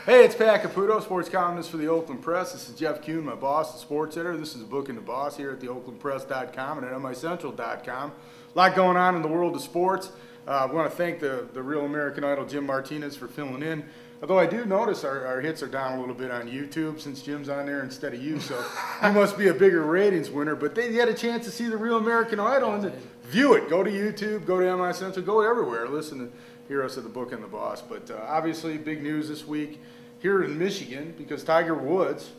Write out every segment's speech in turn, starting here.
Hey, it's Pat Caputo, sports columnist for the Oakland Press. This is Jeff Kuehn, my boss, the sports editor. This is Book and the Boss here at the oaklandpress.com and at micentral.com. A lot going on in the world of sports. I want to thank the real American Idol, Jim Martinez, for filling in. Although I do notice our hits are down a little bit on YouTube since Jim's on there instead of you, so you must be a bigger ratings winner. But they had a chance to see the real American Idol and view it. Go to YouTube, go to MI Central, go everywhere. Listen to hear us at the Book and the Boss. But obviously, big news this week here in Michigan, because Tiger Woods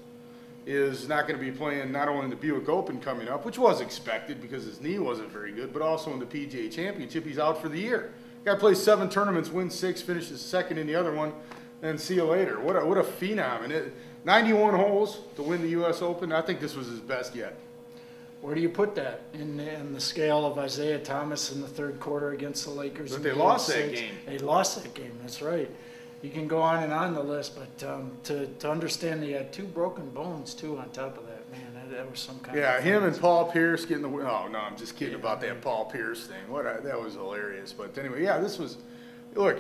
is not going to be playing not only in the Buick Open coming up, which was expected because his knee wasn't very good, but also in the PGA Championship. He's out for the year. Guy plays 7 tournaments, wins 6, finishes second in the other one, and see you later. What a phenom. And 91 holes to win the U.S. Open. I think this was his best yet. Where do you put that in the scale of Isaiah Thomas in the third quarter against the Lakers? But they lost that game. They lost that game, that's right. You can go on and on the list, but to understand that he had 2 broken bones, too, on top of that, man, that was some kind of... Yeah, him and Paul Pierce getting the... Oh, no, I'm just kidding about that Paul Pierce thing. That was hilarious. But anyway, yeah, this was... Look,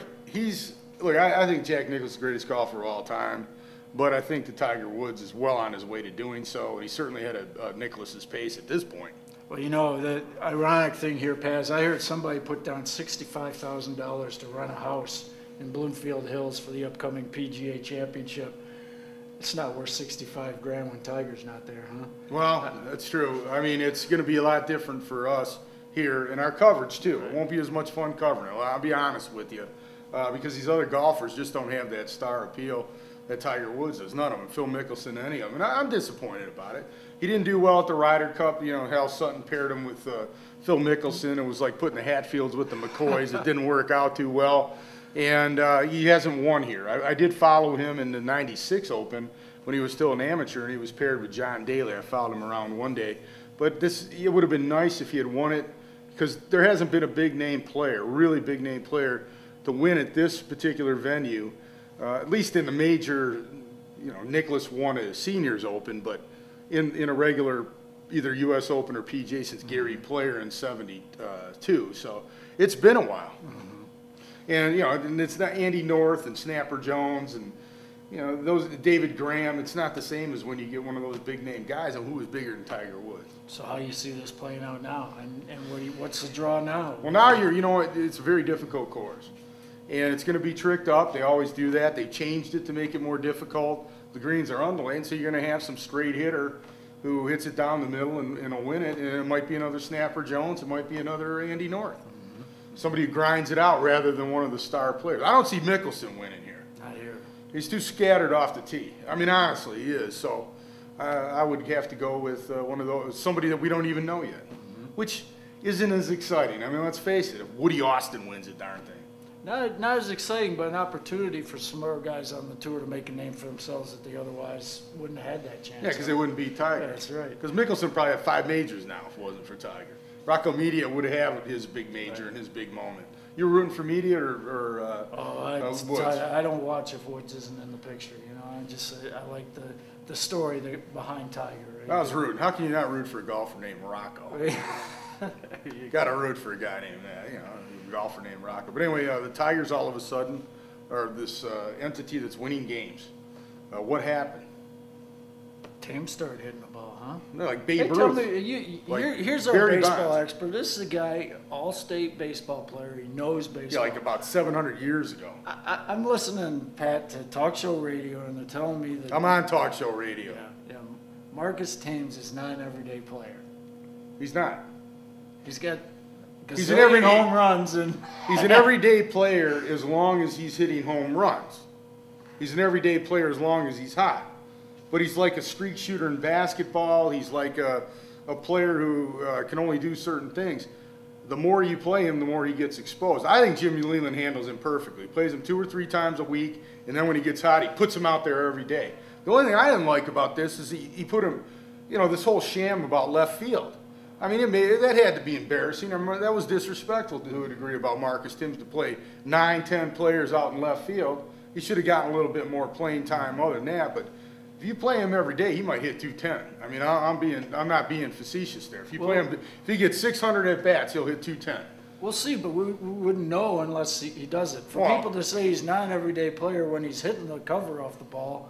I think Jack Nicklaus is the greatest golfer of all time, but I think that Tiger Woods is well on his way to doing so. He certainly had a Nicklaus's pace at this point. Well, you know, the ironic thing here, Paz, I heard somebody put down $65,000 to rent a house in Bloomfield Hills for the upcoming PGA Championship. It's not worth $65 grand when Tiger's not there, huh? Well, that's true. I mean, it's going to be a lot different for us here in our coverage, too. It won't be as much fun covering it. I'll be honest with you, because these other golfers just don't have that star appeal that Tiger Woods does. None of them. Phil Mickelson, any of them. And I'm disappointed about it. He didn't do well at the Ryder Cup. You know, Hal Sutton paired him with Phil Mickelson. It was like putting the Hatfields with the McCoys. It didn't work out too well. And he hasn't won here. I did follow him in the '96 Open when he was still an amateur, and he was paired with John Daly. I followed him around one day. But it would have been nice if he had won it, because there hasn't been a big-name player, really big-name player, to win at this particular venue, at least in the major. You know, Nicklaus won a Seniors Open, but in a regular either U.S. Open or PGA since Gary Player in '72. So it's been a while. And, you know, and it's not Andy North and Snapper Jones and, you know, those David Graham. It's not the same as when you get one of those big-name guys, and who is bigger than Tiger Woods. So how do you see this playing out now? And what's the draw now? Well, now you know, it's a very difficult course. And it's going to be tricked up. They always do that. They changed it to make it more difficult. The greens are underlaid, so you're going to have some straight hitter who hits it down the middle and will win it. And it might be another Snapper Jones. It might be another Andy North. Somebody who grinds it out rather than one of the star players. I don't see Mickelson winning here. Not here. He's too scattered off the tee. I mean, honestly, he is. So I would have to go with one of those, somebody that we don't even know yet, which isn't as exciting. I mean, let's face it. If Woody Austin wins it, darn thing. Not as exciting, but an opportunity for some more guys on the tour to make a name for themselves that they otherwise wouldn't have had that chance. Yeah, because they wouldn't beat Tiger. Yeah, that's right. Because Mickelson probably had 5 majors now if it wasn't for Tiger. Rocco Media would have his big major and his big moment. You rooting for Media or Woods? I don't watch if Woods isn't in the picture. You know, I like the story behind Tiger. Right? I was rooting. How can you not root for a golfer named Rocco? You got to root for a guy named that. You know, a golfer named Rocco. But anyway, the Tigers all of a sudden are this entity that's winning games. What happened? Thames started hitting the ball, huh? No, like Babe Ruth. Tell me, here's our baseball expert. This is a guy, all-state baseball player. He knows baseball. Yeah, like about 700 years ago. I'm listening, Pat, to talk show radio, and they're telling me that... I'm on talk show radio. Yeah. Marcus Thames is not an everyday player. He's not. He's got... He's an everyday home runs, and he's an everyday player as long as he's hitting home runs. He's an everyday player as long as he's hot. But he's like a streak shooter in basketball. He's like a player who can only do certain things. The more you play him, the more he gets exposed. I think Jimmy Leland handles him perfectly. He plays him 2 or 3 times a week, and then when he gets hot, he puts him out there every day. The only thing I didn't like about this is he put him, you know, this whole sham about left field. I mean, that had to be embarrassing. I mean, that was disrespectful to a degree about Marcus Thames to play 9, 10 players out in left field. He should have gotten a little bit more playing time other than that. But if you play him every day, he might hit 210. I mean, I'm not being facetious there. If you play him, if he gets 600 at bats, he'll hit 210. We'll see, but we wouldn't know unless he does it. For Well, people to say he's not an everyday player when he's hitting the cover off the ball,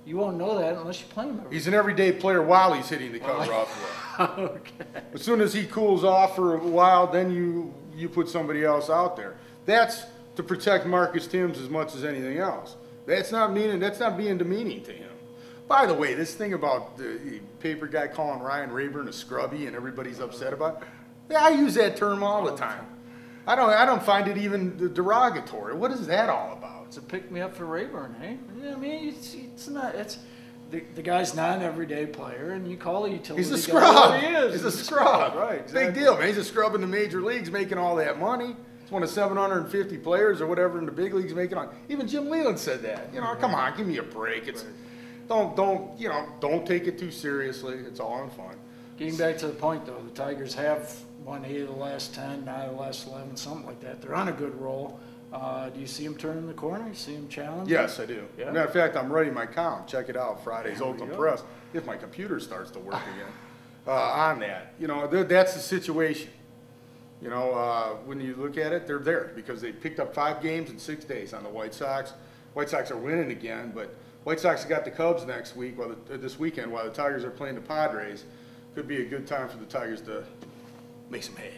you won't know that unless you play him every day. He's an everyday player while he's hitting the cover off the ball. Okay. As soon as he cools off for a while, then you put somebody else out there. That's to protect Marcus Thames as much as anything else. That's not being demeaning to him. By the way, this thing about the paper guy calling Ryan Rayburn a scrubby and everybody's upset about it, yeah, I use that term all the time. I don't find it even derogatory. What is that all about? It's a pick me up for Rayburn, hey? I mean, it's not. It's the guy's not an everyday player, and you call a utility. He's a guy scrub. what he is. He's a scrub. Right. Exactly. Big deal, man. He's a scrub in the major leagues, making all that money. He's one of 750 players or whatever in the big leagues making on. Even Jim Leland said that. You know, come on, give me a break. It's don't take it too seriously. It's all in fun. Getting back to the point, though, the Tigers have won 8 of the last 10, 9 of the last 11, something like that. They're on a good roll. Do you see them turning the corner? You see them challenge? Yes, I do. Yeah? Matter of fact, I'm writing my column. Check it out, Friday's There we Oakland go. Press, if my computer starts to work again, on that. You know, that's the situation. You know, when you look at it, they're there because they picked up 5 games in 6 days on the White Sox. White Sox are winning again, but White Sox have got the Cubs next week, this weekend, while the Tigers are playing the Padres. Could be a good time for the Tigers to make some hay.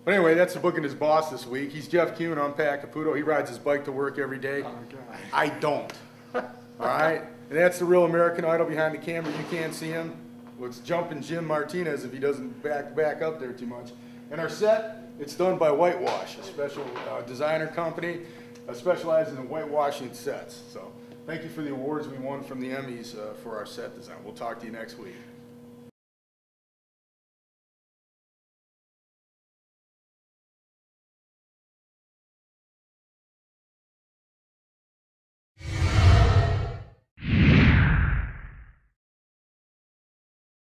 But anyway, that's the book and his boss this week. He's Jeff Kuehn. I'm Pat Caputo. He rides his bike to work every day. Oh, God. I don't. All right? And that's the real American Idol behind the camera. You can't see him. Well, it's Jumpin' Jim Martinez if he doesn't back up there too much. And our set, it's done by Whitewash, a special designer company specializing in whitewashing sets. So thank you for the awards we won from the Emmys for our set design. We'll talk to you next week.